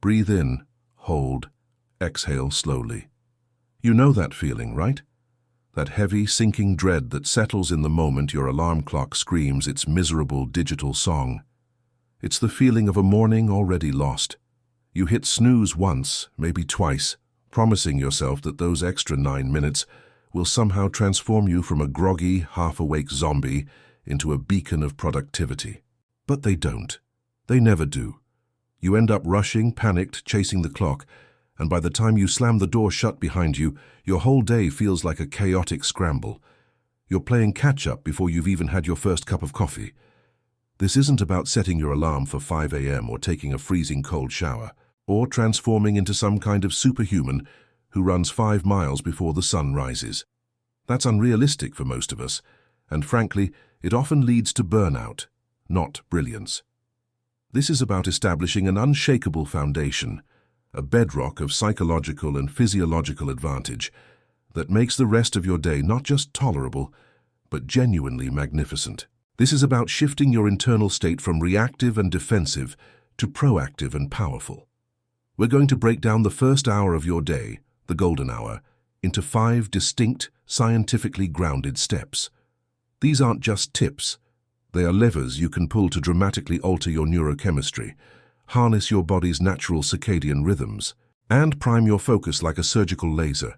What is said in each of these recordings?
Breathe in, hold, exhale slowly. You know that feeling, right? That heavy, sinking dread that settles in the moment your alarm clock screams its miserable digital song. It's the feeling of a morning already lost. You hit snooze once, maybe twice, promising yourself that those extra 9 minutes will somehow transform you from a groggy, half-awake zombie into a beacon of productivity. But they don't. They never do. You end up rushing, panicked, chasing the clock, and by the time you slam the door shut behind you, your whole day feels like a chaotic scramble. You're playing catch-up before you've even had your first cup of coffee. This isn't about setting your alarm for 5 a.m. or taking a freezing cold shower, or transforming into some kind of superhuman who runs 5 miles before the sun rises. That's unrealistic for most of us, and frankly, it often leads to burnout, not brilliance. This is about establishing an unshakable foundation, a bedrock of psychological and physiological advantage that makes the rest of your day not just tolerable, but genuinely magnificent. This is about shifting your internal state from reactive and defensive to proactive and powerful. We're going to break down the first hour of your day, the golden hour, into 5 distinct, scientifically grounded steps. These aren't just tips. They are levers you can pull to dramatically alter your neurochemistry, harness your body's natural circadian rhythms, and prime your focus like a surgical laser.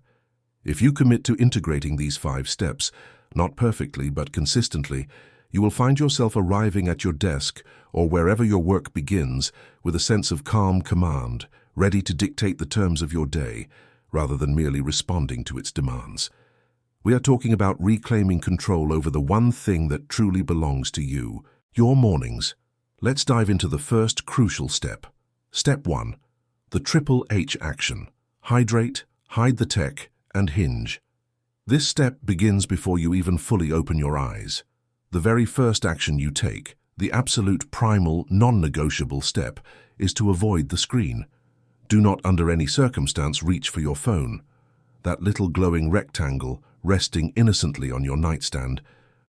If you commit to integrating these 5 steps, not perfectly but consistently, you will find yourself arriving at your desk or wherever your work begins with a sense of calm command, ready to dictate the terms of your day, rather than merely responding to its demands. We are talking about reclaiming control over the one thing that truly belongs to you, your mornings. Let's dive into the first crucial step. Step 1. The Triple H action. Hydrate, hide the tech, and hinge. This step begins before you even fully open your eyes. The very first action you take, the absolute primal, non-negotiable step, is to avoid the screen. Do not under any circumstance reach for your phone. That little glowing rectangle, resting innocently on your nightstand,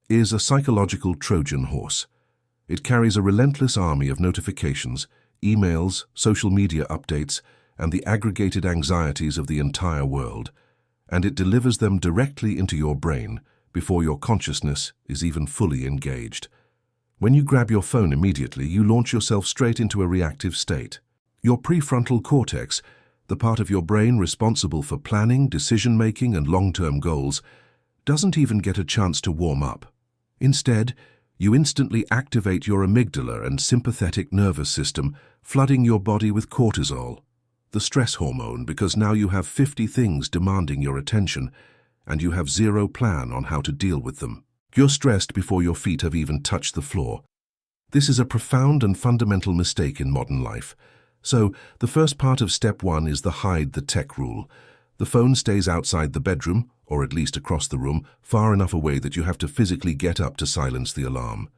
is a psychological Trojan horse. It carries a relentless army of notifications, emails, social media updates, and the aggregated anxieties of the entire world, and it delivers them directly into your brain before your consciousness is even fully engaged. When you grab your phone immediately, you launch yourself straight into a reactive state. Your prefrontal cortex, the part of your brain responsible for planning, decision-making, and long-term goals, doesn't even get a chance to warm up. Instead, you instantly activate your amygdala and sympathetic nervous system, flooding your body with cortisol, the stress hormone, because now you have 50 things demanding your attention, and you have zero plan on how to deal with them. You're stressed before your feet have even touched the floor. This is a profound and fundamental mistake in modern life. So, the first part of step 1 is the hide the tech rule. The phone stays outside the bedroom, or at least across the room, far enough away that you have to physically get up to silence the alarm.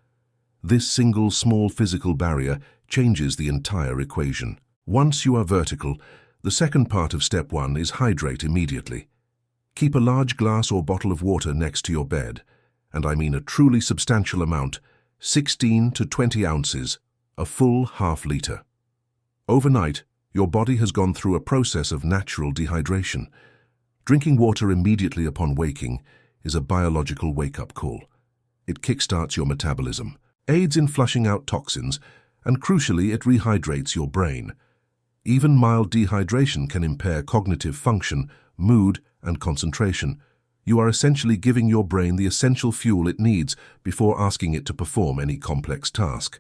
This single small physical barrier changes the entire equation. Once you are vertical, the second part of step 1 is hydrate immediately. Keep a large glass or bottle of water next to your bed, and I mean a truly substantial amount, 16 to 20 ounces, a full half-liter. Overnight, your body has gone through a process of natural dehydration. Drinking water immediately upon waking is a biological wake-up call. It kickstarts your metabolism, aids in flushing out toxins, and crucially, it rehydrates your brain. Even mild dehydration can impair cognitive function, mood, and concentration. You are essentially giving your brain the essential fuel it needs before asking it to perform any complex task.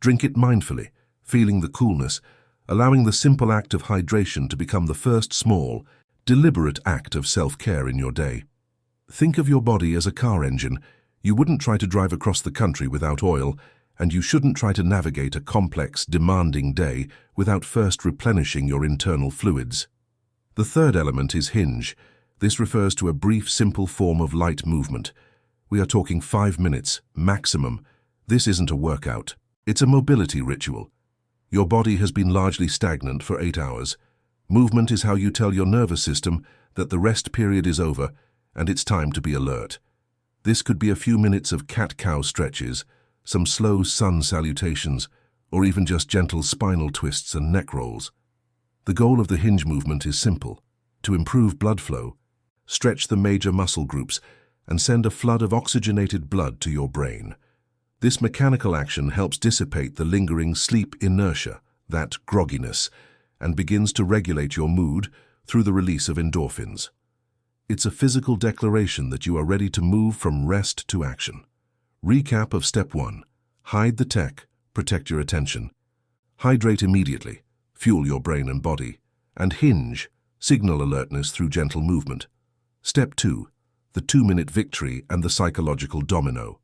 Drink it mindfully, feeling the coolness, allowing the simple act of hydration to become the first small, deliberate act of self-care in your day. Think of your body as a car engine. You wouldn't try to drive across the country without oil, and you shouldn't try to navigate a complex, demanding day without first replenishing your internal fluids. The third element is hinge. This refers to a brief, simple form of light movement. We are talking 5 minutes, maximum. This isn't a workout. It's a mobility ritual. Your body has been largely stagnant for 8 hours. Movement is how you tell your nervous system that the rest period is over and it's time to be alert. This could be a few minutes of cat-cow stretches, some slow sun salutations, or even just gentle spinal twists and neck rolls. The goal of the hinge movement is simple: to improve blood flow, stretch the major muscle groups, and send a flood of oxygenated blood to your brain. This mechanical action helps dissipate the lingering sleep inertia, that grogginess, and begins to regulate your mood through the release of endorphins. It's a physical declaration that you are ready to move from rest to action. Recap of Step 1. Hide the tech, protect your attention. Hydrate immediately, fuel your brain and body. And hinge, signal alertness through gentle movement. Step 2. The 2-minute victory and the psychological domino.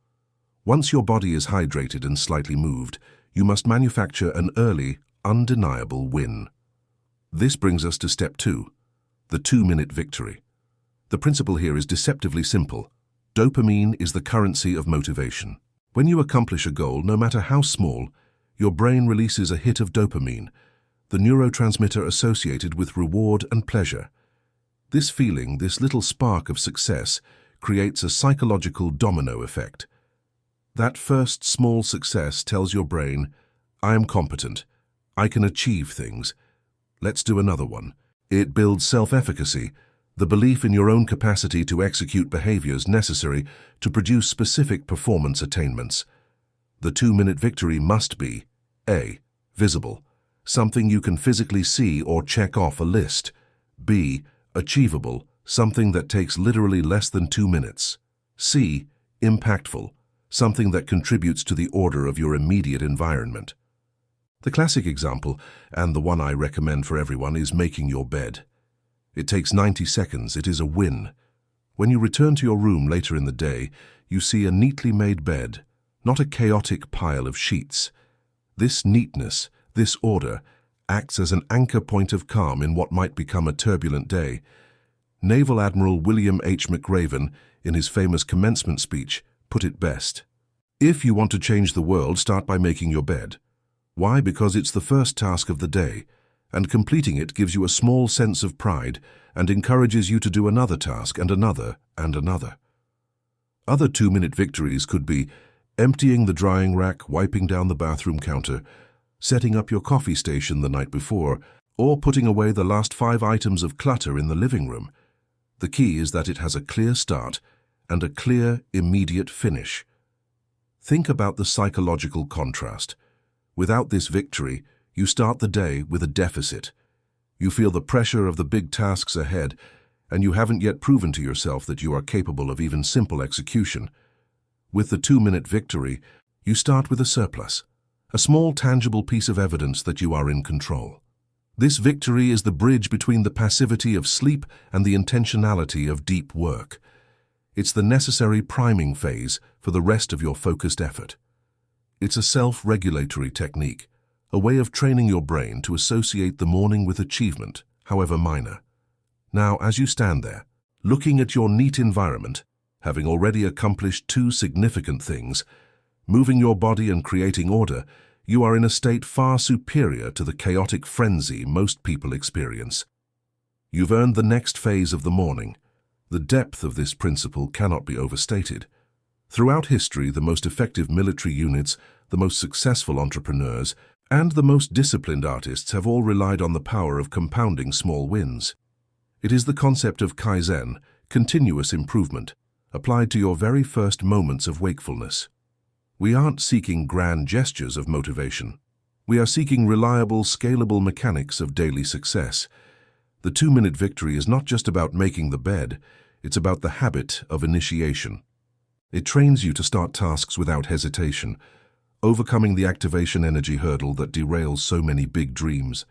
Once your body is hydrated and slightly moved, you must manufacture an early, undeniable win. This brings us to Step 2, the 2-minute victory. The principle here is deceptively simple. Dopamine is the currency of motivation. When you accomplish a goal, no matter how small, your brain releases a hit of dopamine, the neurotransmitter associated with reward and pleasure. This feeling, this little spark of success, creates a psychological domino effect. That first small success tells your brain, I am competent, I can achieve things. Let's do another one. It builds self-efficacy, the belief in your own capacity to execute behaviors necessary to produce specific performance attainments. The 2-minute victory must be A. Visible, something you can physically see or check off a list. B. Achievable, something that takes literally less than 2 minutes. C. Impactful, something that contributes to the order of your immediate environment. The classic example, and the one I recommend for everyone, is making your bed. It takes 90 seconds, it is a win. When you return to your room later in the day, you see a neatly made bed, not a chaotic pile of sheets. This neatness, this order, acts as an anchor point of calm in what might become a turbulent day. Naval Admiral William H. McRaven, in his famous commencement speech, put it best. If you want to change the world, start by making your bed. Why? Because it's the first task of the day, and completing it gives you a small sense of pride and encourages you to do another task and another and another. Other 2-minute victories could be emptying the drying rack, wiping down the bathroom counter, setting up your coffee station the night before, or putting away the last 5 items of clutter in the living room. The key is that it has a clear start and a clear, immediate finish. Think about the psychological contrast. Without this victory, you start the day with a deficit. You feel the pressure of the big tasks ahead, and you haven't yet proven to yourself that you are capable of even simple execution. With the 2-minute victory, you start with a surplus, a small tangible piece of evidence that you are in control. This victory is the bridge between the passivity of sleep and the intentionality of deep work. It's the necessary priming phase for the rest of your focused effort. It's a self-regulatory technique, a way of training your brain to associate the morning with achievement, however minor. Now, as you stand there, looking at your neat environment, having already accomplished 2 significant things, moving your body and creating order, you are in a state far superior to the chaotic frenzy most people experience. You've earned the next phase of the morning. The depth of this principle cannot be overstated. Throughout history, the most effective military units, the most successful entrepreneurs, and the most disciplined artists have all relied on the power of compounding small wins. It is the concept of Kaizen, continuous improvement, applied to your very first moments of wakefulness. We aren't seeking grand gestures of motivation. We are seeking reliable, scalable mechanics of daily success. The 2-minute victory is not just about making the bed, it's about the habit of initiation. It trains you to start tasks without hesitation, overcoming the activation energy hurdle that derails so many big dreams.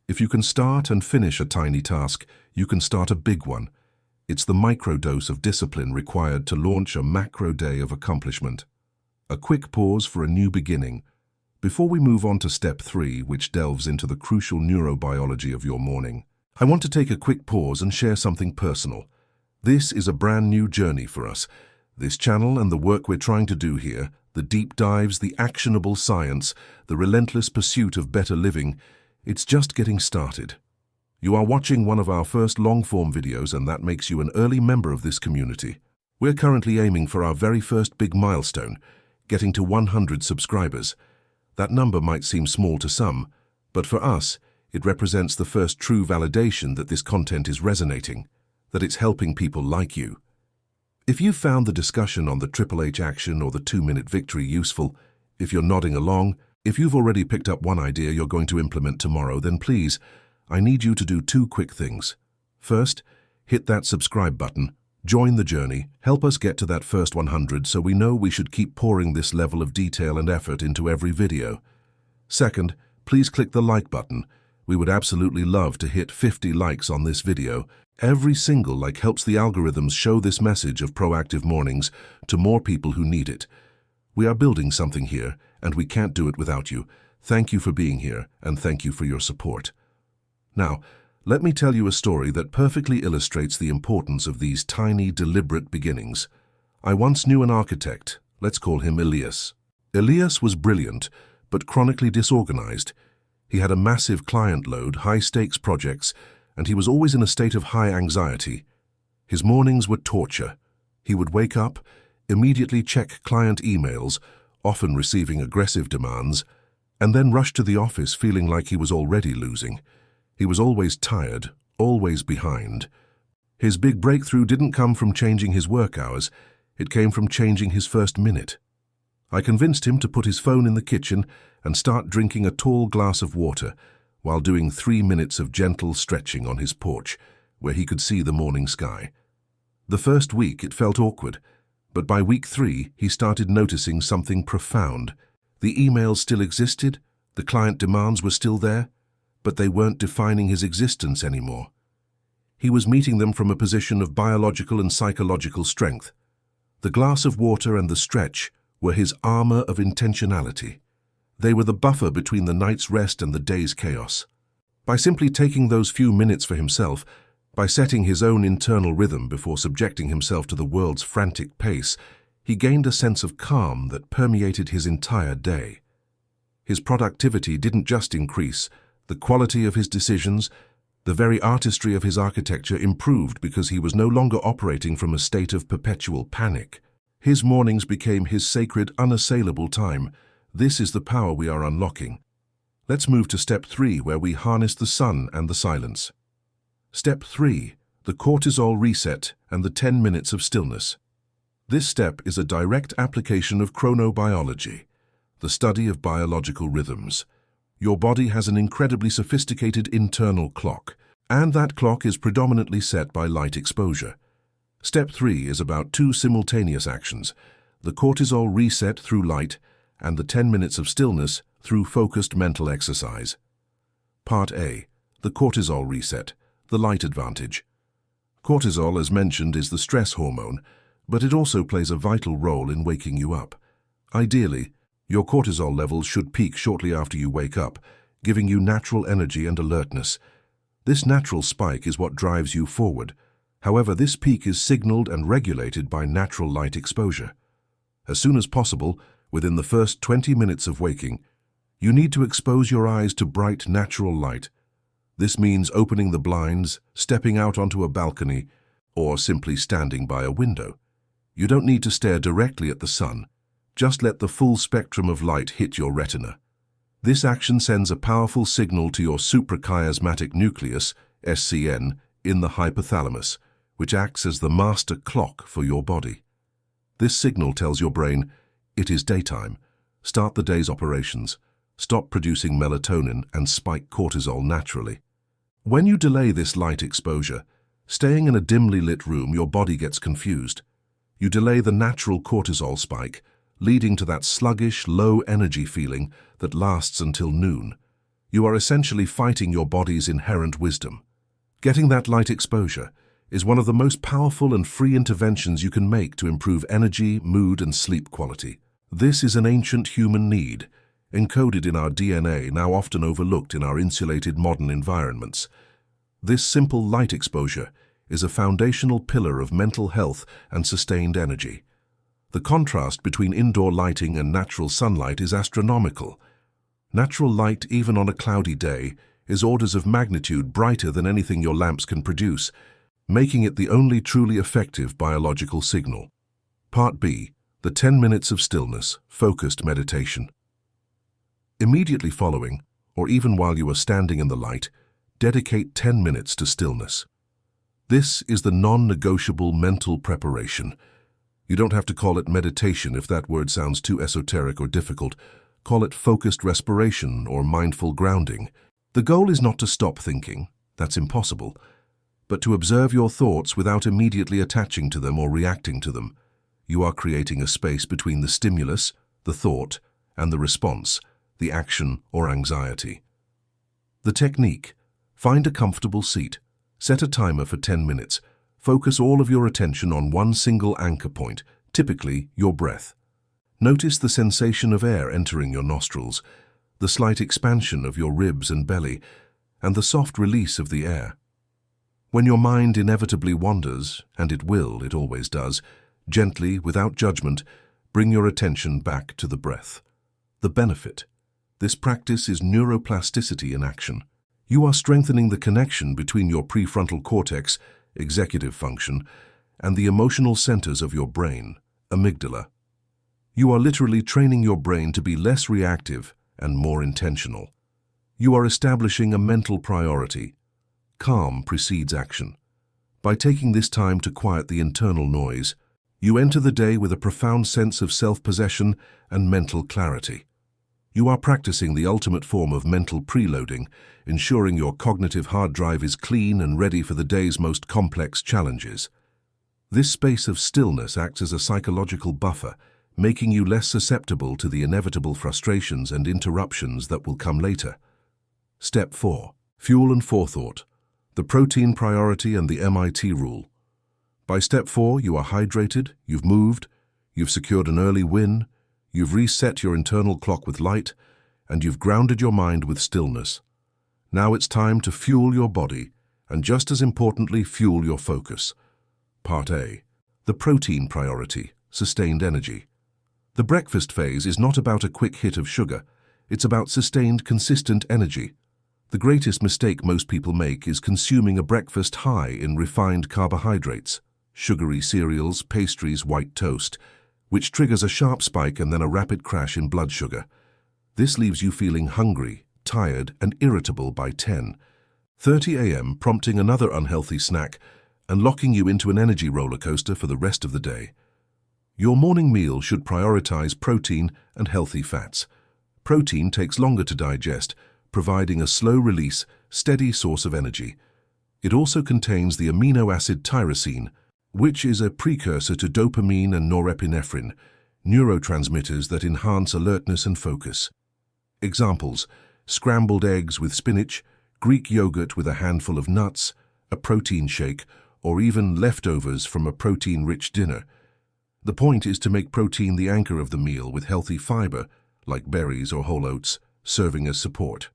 If you can start and finish a tiny task, you can start a big one. It's the microdose of discipline required to launch a macro day of accomplishment. A quick pause for a new beginning. Before we move on to Step 3, which delves into the crucial neurobiology of your morning, I want to take a quick pause and share something personal. This is a brand new journey for us. This channel and the work we're trying to do here, the deep dives, the actionable science, the relentless pursuit of better living, it's just getting started. You are watching one of our first long-form videos, and that makes you an early member of this community. We're currently aiming for our very first big milestone, getting to 100 subscribers. That number might seem small to some, but for us, It represents the first true validation that this content is resonating, that it's helping people like you. If you found the discussion on the Triple H action or the 2-minute victory useful, if you're nodding along, if you've already picked up one idea you're going to implement tomorrow, then please, I need you to do 2 quick things. First, hit that subscribe button, join the journey, help us get to that first 100 so we know we should keep pouring this level of detail and effort into every video. Second, please click the like button. We would absolutely love to hit 50 likes on this video. Every single like helps the algorithms show this message of proactive mornings to more people who need it. We are building something here, and we can't do it without you. Thank you for being here, and thank you for your support. Now, let me tell you a story that perfectly illustrates the importance of these tiny, deliberate beginnings. I once knew an architect. Let's call him Elias. Elias was brilliant, but chronically disorganized. He had a massive client load, high-stakes projects, and he was always in a state of high anxiety. His mornings were torture. He would wake up, immediately check client emails, often receiving aggressive demands, and then rush to the office feeling like he was already losing. He was always tired, always behind. His big breakthrough didn't come from changing his work hours, it came from changing his first minute. I convinced him to put his phone in the kitchen and start drinking a tall glass of water, while doing 3 minutes of gentle stretching on his porch, where he could see the morning sky. The first week it felt awkward, but by week 3 he started noticing something profound. The emails still existed, the client demands were still there, but they weren't defining his existence anymore. He was meeting them from a position of biological and psychological strength. The glass of water and the stretch were his armor of intentionality. They were the buffer between the night's rest and the day's chaos. By simply taking those few minutes for himself, by setting his own internal rhythm before subjecting himself to the world's frantic pace, he gained a sense of calm that permeated his entire day. His productivity didn't just increase, the quality of his decisions, the very artistry of his architecture improved because he was no longer operating from a state of perpetual panic. His mornings became his sacred, unassailable time. This is the power we are unlocking. Let's move to step 3, where we harness the sun and the silence. Step 3, the cortisol reset and the 10 minutes of stillness. This step is a direct application of chronobiology, the study of biological rhythms. Your body has an incredibly sophisticated internal clock, and that clock is predominantly set by light exposure. Step 3 is about 2 simultaneous actions, the cortisol reset through light and the 10 minutes of stillness through focused mental exercise. Part A, the cortisol reset, the light advantage. Cortisol, as mentioned, is the stress hormone, but it also plays a vital role in waking you up. Ideally, your cortisol levels should peak shortly after you wake up, giving you natural energy and alertness. This natural spike is what drives you forward. However, this peak is signaled and regulated by natural light exposure. As soon as possible, within the first 20 minutes of waking, you need to expose your eyes to bright natural light. This means opening the blinds, stepping out onto a balcony, or simply standing by a window. You don't need to stare directly at the sun. Just let the full spectrum of light hit your retina. This action sends a powerful signal to your suprachiasmatic nucleus, SCN, in the hypothalamus, which acts as the master clock for your body. This signal tells your brain, it is daytime. Start the day's operations. Stop producing melatonin and spike cortisol naturally. When you delay this light exposure, staying in a dimly lit room, your body gets confused. You delay the natural cortisol spike, leading to that sluggish, low-energy feeling that lasts until noon. You are essentially fighting your body's inherent wisdom. Getting that light exposure is one of the most powerful and free interventions you can make to improve energy, mood, and sleep quality. This is an ancient human need, encoded in our DNA, now often overlooked in our insulated modern environments. This simple light exposure is a foundational pillar of mental health and sustained energy. The contrast between indoor lighting and natural sunlight is astronomical. Natural light, even on a cloudy day, is orders of magnitude brighter than anything your lamps can produce, making it the only truly effective biological signal. Part B, the 10 minutes of stillness, focused meditation. Immediately following, or even while you are standing in the light, dedicate 10 minutes to stillness. This is the non-negotiable mental preparation. You don't have to call it meditation if that word sounds too esoteric or difficult. Call it focused respiration or mindful grounding. The goal is not to stop thinking, that's impossible, but to observe your thoughts without immediately attaching to them or reacting to them. You are creating a space between the stimulus, the thought, and the response, the action or anxiety. The technique: find a comfortable seat, set a timer for 10 minutes, focus all of your attention on one single anchor point, typically your breath. Notice the sensation of air entering your nostrils, the slight expansion of your ribs and belly, and the soft release of the air. When your mind inevitably wanders, and it always does, gently, without judgment, bring your attention back to the breath. The benefit: this practice is neuroplasticity in action. You are strengthening the connection between your prefrontal cortex, executive function, and the emotional centers of your brain, amygdala. You are literally training your brain to be less reactive and more intentional. You are establishing a mental priority. Calm precedes action. By taking this time to quiet the internal noise, you enter the day with a profound sense of self-possession and mental clarity. You are practicing the ultimate form of mental preloading, ensuring your cognitive hard drive is clean and ready for the day's most complex challenges. This space of stillness acts as a psychological buffer, making you less susceptible to the inevitable frustrations and interruptions that will come later. Step 4. Fuel and forethought: the protein priority and the MIT rule. By step 4, you are hydrated, you've moved, you've secured an early win, you've reset your internal clock with light, and you've grounded your mind with stillness. Now it's time to fuel your body, and just as importantly, fuel your focus. Part A. The protein priority, sustained energy. The breakfast phase is not about a quick hit of sugar, it's about sustained, consistent energy. The greatest mistake most people make is consuming a breakfast high in refined carbohydrates, sugary cereals, pastries, white toast, which triggers a sharp spike and then a rapid crash in blood sugar. This leaves you feeling hungry, tired, and irritable by 10:30 a.m., prompting another unhealthy snack and locking you into an energy roller coaster for the rest of the day. Your morning meal should prioritize protein and healthy fats. Protein takes longer to digest, providing a slow-release, steady source of energy. It also contains the amino acid tyrosine, which is a precursor to dopamine and norepinephrine, neurotransmitters that enhance alertness and focus. Examples: scrambled eggs with spinach, Greek yogurt with a handful of nuts, a protein shake, or even leftovers from a protein-rich dinner. The point is to make protein the anchor of the meal with healthy fiber, like berries or whole oats, serving as support.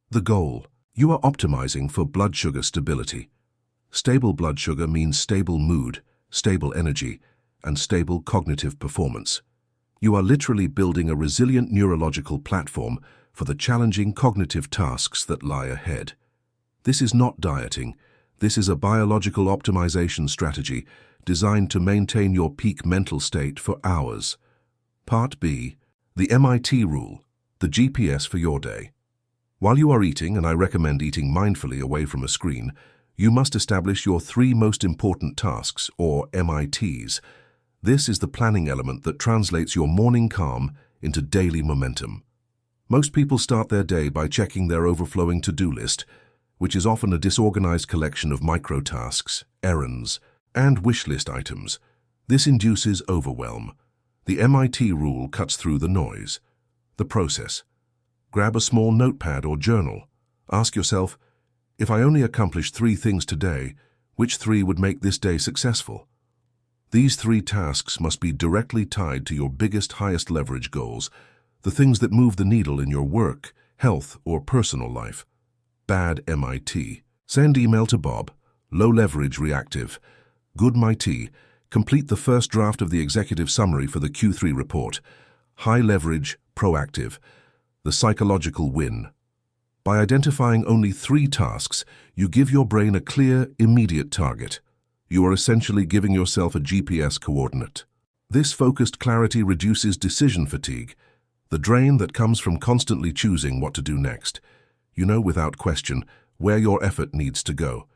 The goal: you are optimizing for blood sugar stability. Stable blood sugar means stable mood, stable energy, and stable cognitive performance. You are literally building a resilient neurological platform for the challenging cognitive tasks that lie ahead. This is not dieting. This is a biological optimization strategy designed to maintain your peak mental state for hours. Part B. The MIT rule, the GPS for your day. While you are eating, and I recommend eating mindfully away from a screen, you must establish your 3 most important tasks, or MITs. This is the planning element that translates your morning calm into daily momentum. Most people start their day by checking their overflowing to-do list, which is often a disorganized collection of micro-tasks, errands, and wish list items. This induces overwhelm. The MIT rule cuts through the noise. The process: grab a small notepad or journal. Ask yourself, if I only accomplished 3 things today, which 3 would make this day successful? These 3 tasks must be directly tied to your biggest, highest leverage goals, the things that move the needle in your work, health, or personal life. Bad MIT. Send email to Bob. Low leverage, reactive. Good MIT. Complete the first draft of the executive summary for the Q3 report. High leverage, proactive. The psychological win. By identifying only 3 tasks, you give your brain a clear, immediate target. You are essentially giving yourself a GPS coordinate. This focused clarity reduces decision fatigue. The drain that comes from constantly choosing what to do next. You know without question where your effort needs to go.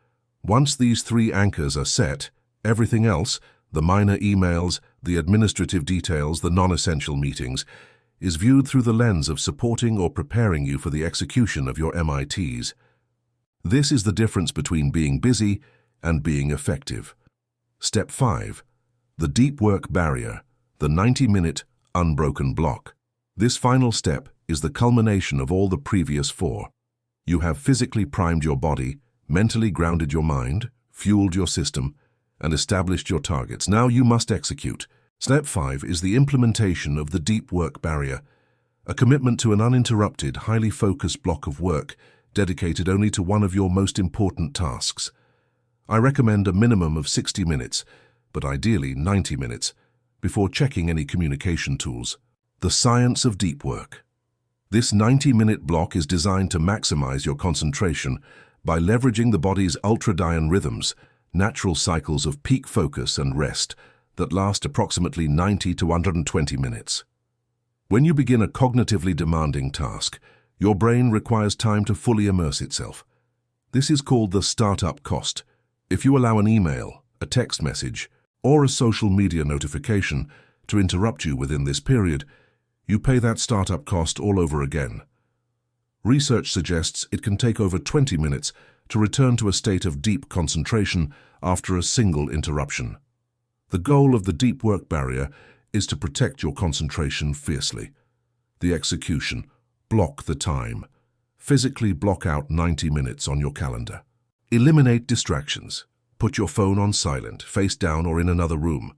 Once these 3 anchors are set, everything else, the minor emails, the administrative details, the non-essential meetings, is viewed through the lens of supporting or preparing you for the execution of your MITs. This is the difference between being busy and being effective. Step 5. The deep work barrier, the 90-minute unbroken block. This final step is the culmination of all the previous 4. You have physically primed your body, mentally grounded your mind, fueled your system, and established your targets. Now you must execute. Step 5 is the implementation of the deep work barrier, a commitment to an uninterrupted, highly focused block of work dedicated only to one of your most important tasks. I recommend a minimum of 60 minutes, but ideally 90 minutes, before checking any communication tools. The science of deep work. This 90-minute block is designed to maximize your concentration by leveraging the body's ultradian rhythms, natural cycles of peak focus and rest that last approximately 90 to 120 minutes. When you begin a cognitively demanding task, your brain requires time to fully immerse itself. This is called the startup cost. If you allow an email, a text message, or a social media notification to interrupt you within this period, you pay that startup cost all over again. Research suggests it can take over 20 minutes to return to a state of deep concentration after a single interruption. The goal of the deep work barrier is to protect your concentration fiercely. The execution: block the time. Physically block out 90 minutes on your calendar. Eliminate distractions. Put your phone on silent, face down or in another room.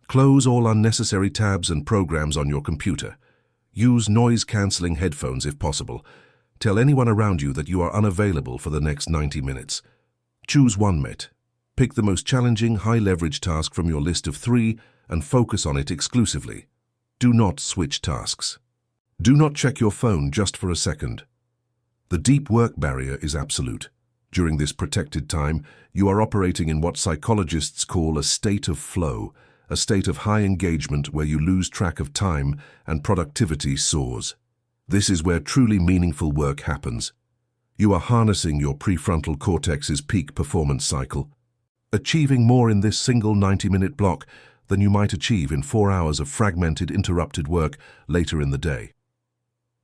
Close all unnecessary tabs and programs on your computer. Use noise-canceling headphones if possible. Tell anyone around you that you are unavailable for the next 90 minutes. Choose one MET. Pick the most challenging, high-leverage task from your list of 3 and focus on it exclusively. Do not switch tasks. Do not check your phone just for a second. The deep work barrier is absolute. During this protected time, you are operating in what psychologists call a state of flow, a state of high engagement where you lose track of time and productivity soars. This is where truly meaningful work happens. You are harnessing your prefrontal cortex's peak performance cycle, achieving more in this single 90-minute block than you might achieve in 4 hours of fragmented, interrupted work later in the day.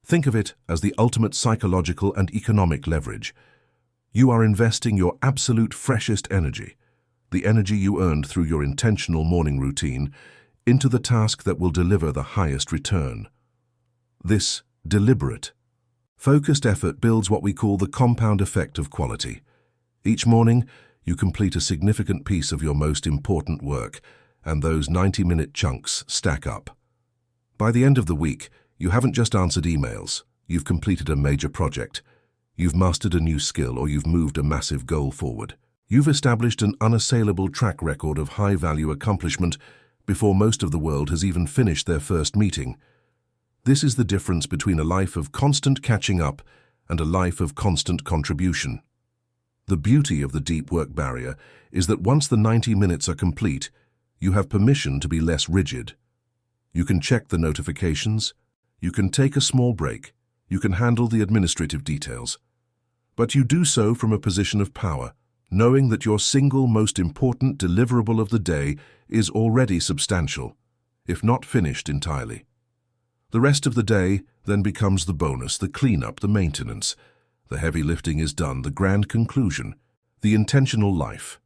Think of it as the ultimate psychological and economic leverage. You are investing your absolute freshest energy, the energy you earned through your intentional morning routine, into the task that will deliver the highest return. This deliberate, focused effort builds what we call the compound effect of quality. Each morning, you complete a significant piece of your most important work, and those 90-minute chunks stack up. By the end of the week, you haven't just answered emails, you've completed a major project, you've mastered a new skill, or you've moved a massive goal forward. You've established an unassailable track record of high-value accomplishment before most of the world has even finished their first meeting. This is the difference between a life of constant catching up and a life of constant contribution. The beauty of the deep work barrier is that once the 90 minutes are complete, you have permission to be less rigid. You can check the notifications, you can take a small break, you can handle the administrative details. But you do so from a position of power, knowing that your single most important deliverable of the day is already substantial, if not finished entirely. The rest of the day then becomes the bonus, the cleanup, the maintenance. The heavy lifting is done, the grand conclusion, the intentional life.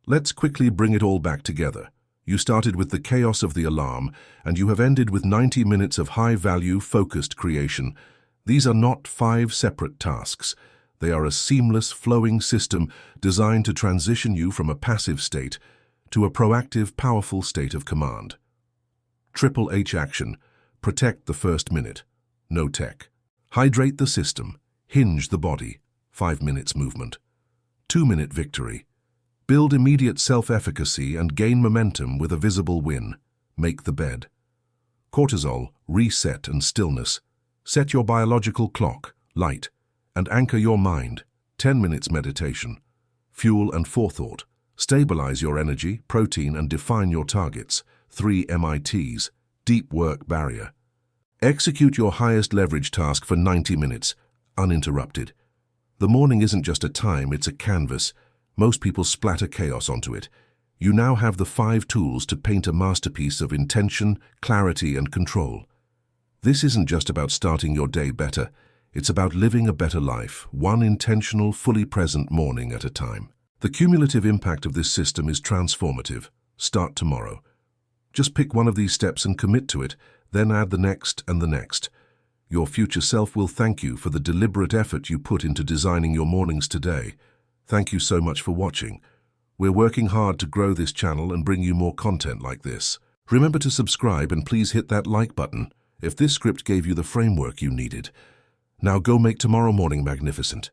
Let's quickly bring it all back together. You started with the chaos of the alarm, and you have ended with 90 minutes of high-value, focused creation. These are not 5 separate tasks. They are a seamless, flowing system designed to transition you from a passive state to a proactive, powerful state of command. Triple H action: protect the first minute, no tech. Hydrate the system, hinge the body, 5 minutes movement. 2-minute victory: build immediate self-efficacy and gain momentum with a visible win, make the bed. Cortisol Reset and stillness: set your biological clock, light, and anchor your mind, 10 minutes meditation. Fuel and forethought: stabilize your energy, protein, and define your targets, 3 MITs. Deep work barrier: Execute your highest leverage task for 90 minutes, uninterrupted. The morning isn't just a time, it's a canvas. Most people splatter chaos onto it. You now have the 5 tools to paint a masterpiece of intention, clarity, and control. This isn't just about starting your day better. It's about living a better life, one intentional, fully present morning at a time. The cumulative impact of this system is transformative. Start tomorrow. Just pick one of these steps and commit to it, then add the next and the next. Your future self will thank you for the deliberate effort you put into designing your mornings today. Thank you so much for watching. We're working hard to grow this channel and bring you more content like this. Remember to subscribe and please hit that like button if this script gave you the framework you needed. Now go make tomorrow morning magnificent.